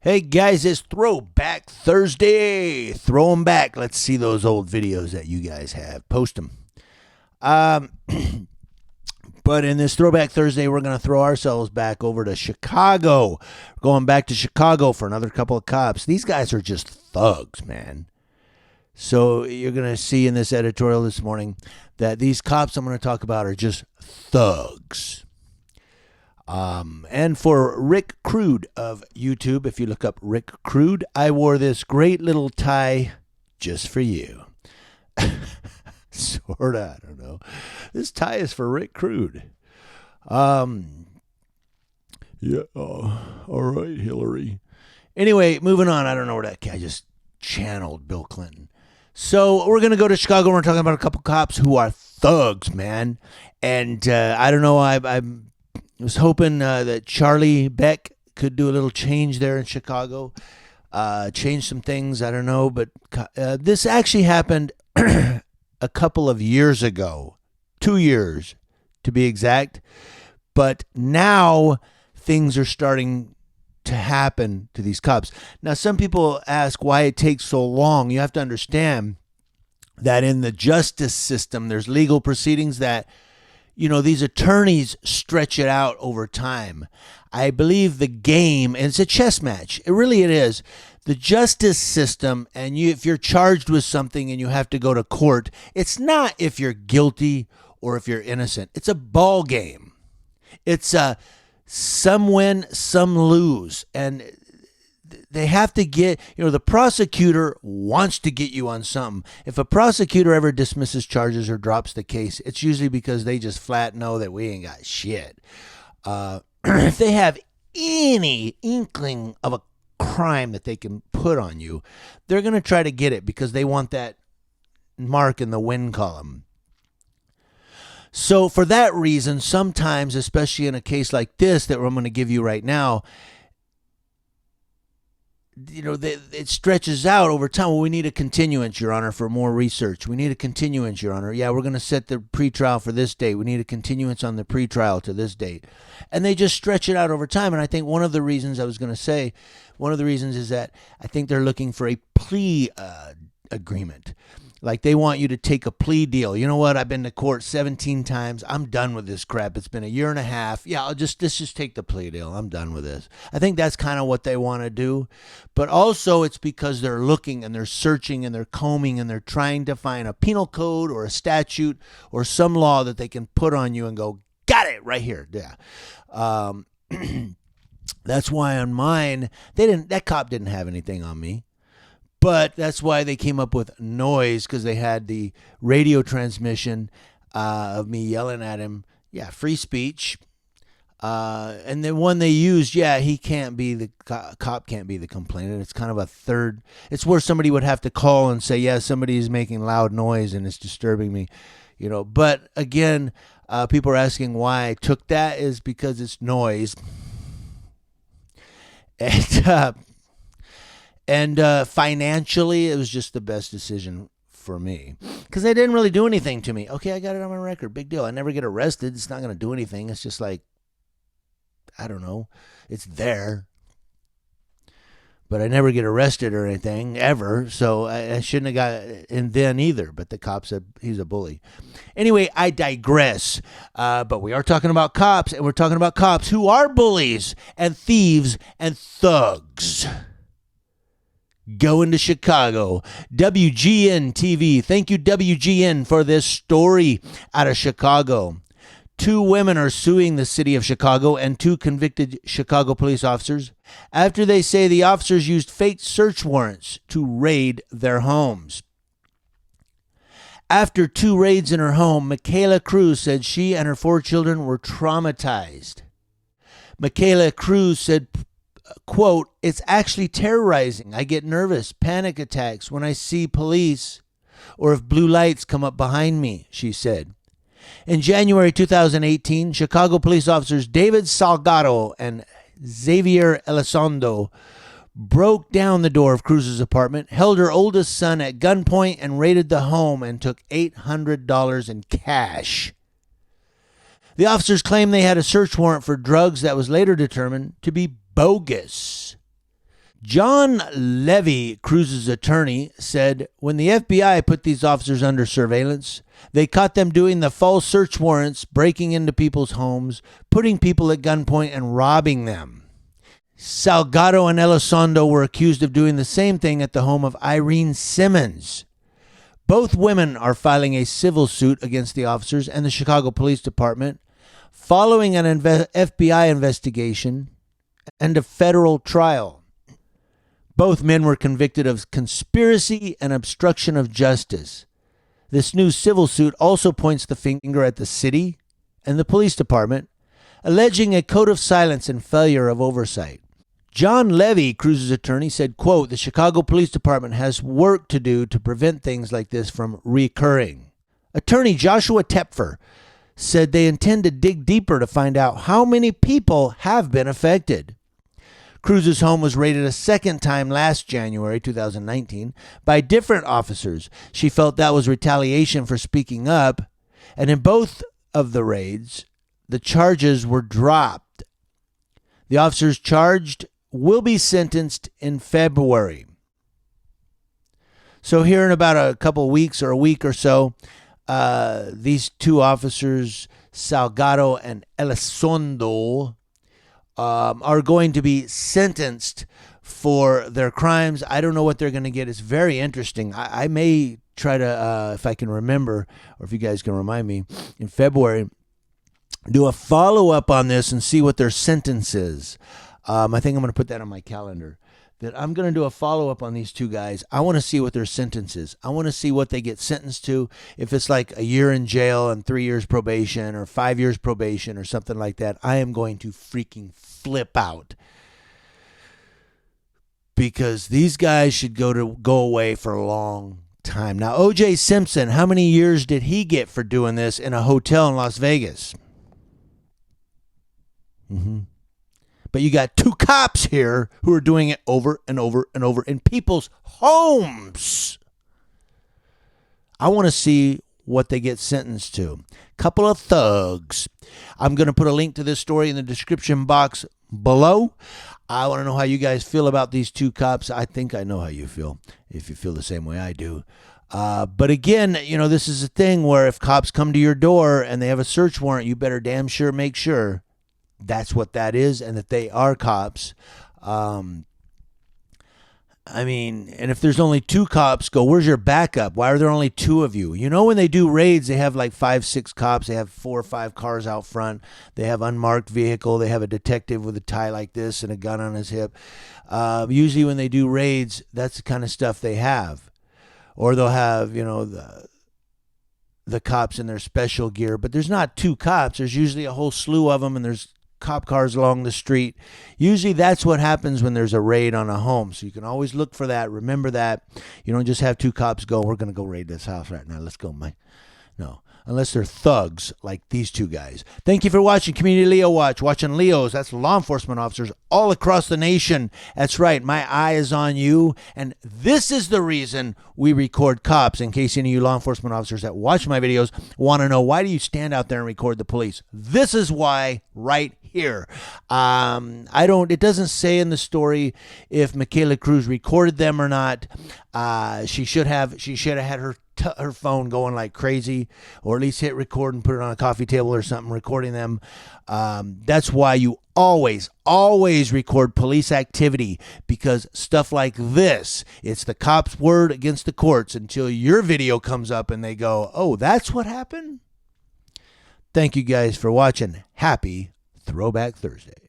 Hey guys, it's Throwback Thursday. Throw them back. Let's see those old videos that you guys have. Post them. Um, but in this Throwback Thursday, we're going to throw ourselves back over to Chicago. We're going back to Chicago for another couple of cops. These guys are just thugs, man. So you're going to see in this editorial this morning that these cops I'm going to talk about are just thugs. And for Rick Crude of YouTube, if you look up Rick Crude, I wore this great little tie just for you. Sorta, I don't know. This tie is for Rick Crude. Yeah, all right, Hillary. Anyway, moving on. I don't know where that guy just channeled Bill Clinton. So we're going to go to Chicago. We're talking about a couple cops who are thugs, man. And I don't know, I was hoping that Charlie Beck could do a little change there in Chicago, change some things. I don't know, but this actually happened a couple of years ago, 2 years to be exact. But now things are starting to happen to these cops. Now, some people ask why it takes so long. You have to understand that in the justice system, there's legal proceedings that these attorneys stretch it out over time. I believe the game, and it's a chess match. It is. The justice system, and if you're charged with something and you have to go to court, it's not if you're guilty or if you're innocent. It's a ball game. It's some win, some lose. And they have to get, the prosecutor wants to get you on something. If a prosecutor ever dismisses charges or drops the case, it's usually because they just flat know that we ain't got shit. If they have any inkling of a crime that they can put on you, they're going to try to get it because they want that mark in the win column. So for that reason, sometimes, especially in a case like this that I'm going to give you right now, it stretches out over time. Well, we need a continuance, Your Honor, for more research. We need a continuance, Your Honor. Yeah, we're going to set the pretrial for this date. We need a continuance on the pretrial to this date. And they just stretch it out over time. And I think one of the reasons is that I think they're looking for a plea agreement. Like they want you to take a plea deal. You know what? I've been to court 17 times. I'm done with this crap. It's been a year and a half. Yeah, let's just take the plea deal. I'm done with this. I think that's kind of what they want to do. But also it's because they're looking and they're searching and they're combing and they're trying to find a penal code or a statute or some law that they can put on you and go, got it right here. Yeah. That's why on mine, that cop didn't have anything on me. But that's why they came up with noise, because they had the radio transmission of me yelling at him. Yeah, free speech. And the one they used, he can't be the cop can't be the complainant. It's kind of a third. It's where somebody would have to call and say, yeah, somebody is making loud noise and it's disturbing me. But again, people are asking why I took that is because it's noise. And financially, it was just the best decision for me because they didn't really do anything to me. Okay, I got it on my record. Big deal. I never get arrested. It's not going to do anything. It's just like, I don't know. It's there. But I never get arrested or anything ever. So I shouldn't have got in then either. But the cop said he's a bully. Anyway, I digress. But we are talking about cops, and we're talking about cops who are bullies and thieves and thugs. Going to Chicago. WGN TV. Thank you, WGN, for this story out of Chicago. 2 women are suing the city of Chicago and 2 convicted Chicago police officers after they say the officers used fake search warrants to raid their homes. After 2 raids in her home, Michaela Cruz said she and her 4 children were traumatized. Michaela Cruz said, quote, it's actually terrorizing. I get nervous, panic attacks when I see police or if blue lights come up behind me, she said. In January 2018, Chicago police officers David Salgado and Xavier Elizondo broke down the door of Cruz's apartment, held her oldest son at gunpoint, and raided the home and took $800 in cash. The officers claimed they had a search warrant for drugs that was later determined to be bogus. John Levy, Cruz's attorney, said when the FBI put these officers under surveillance, they caught them doing the false search warrants, breaking into people's homes, putting people at gunpoint, and robbing them. Salgado and Elizondo were accused of doing the same thing at the home of Irene Simmons. Both women are filing a civil suit against the officers and the Chicago Police Department following an FBI investigation and a federal trial. Both men were convicted of conspiracy and obstruction of justice. This new civil suit also points the finger at the city and the police department, alleging a code of silence and failure of oversight. John Levy, Cruz's attorney, said, quote, the Chicago Police Department has work to do to prevent things like this from recurring. Attorney Joshua Tepfer said they intend to dig deeper to find out how many people have been affected. Cruz's home was raided a second time last January 2019 by different officers. She felt that was retaliation for speaking up, and in both of the raids, the charges were dropped. The officers charged will be sentenced in February. So here in about a couple of weeks or a week or so, these two officers, Salgado and Elizondo, are going to be sentenced for their crimes. I don't know what they're going to get. It's very interesting. I may try to, if I can remember, or if you guys can remind me, in February, do a follow-up on this and see what their sentence is. I think I'm going to put that on my calendar, that I'm going to do a follow-up on these two guys. I want to see what their sentence is. I want to see what they get sentenced to, if it's like a year in jail and 3 years probation or 5 years probation or something like that. I am going to freaking flip out, because these guys should go away for a long time. Now, O.J. Simpson, how many years did he get for doing this in a hotel in Las Vegas? But you got two cops here who are doing it over and over and over in people's homes. I want to see what they get sentenced to. Couple of thugs. I'm going to put a link to this story in the description box below. I want to know how you guys feel about these two cops. I think I know how you feel, if you feel the same way I do. But again, this is a thing where if cops come to your door and they have a search warrant, you better damn sure make sure that's what that is and that they are cops. And if there's only two cops, where's your backup? Why are there only two of you? When they do raids, they have like 5-6 cops. They have 4 or 5 cars out front. They have unmarked vehicle. They have a detective with a tie like this and a gun on his hip. Usually when they do raids, that's the kind of stuff they have. Or they'll have, the cops in their special gear. But there's not 2 cops. There's usually a whole slew of them, and there's cop cars along the street. Usually that's what happens when there's a raid on a home. So you can always look for that. Remember that. You don't just have 2 cops go, we're going to go raid this house right now. Let's go, Mike. No. Unless they're thugs like these two guys. Thank you for watching Community Leo Watch. Watching Leos, that's law enforcement officers all across the nation. That's right, my eye is on you. And this is the reason we record cops. In case any of you law enforcement officers that watch my videos want to know, why do you stand out there and record the police? This is why, right here. It doesn't say in the story if Michaela Cruz recorded them or not. She should have had her phone going like crazy, or at least hit record and put it on a coffee table or something, recording them. That's why you always record police activity, because stuff like this, it's the cop's word against the courts until your video comes up and they go, oh, that's what happened? Thank you guys for watching. Happy Throwback Thursday.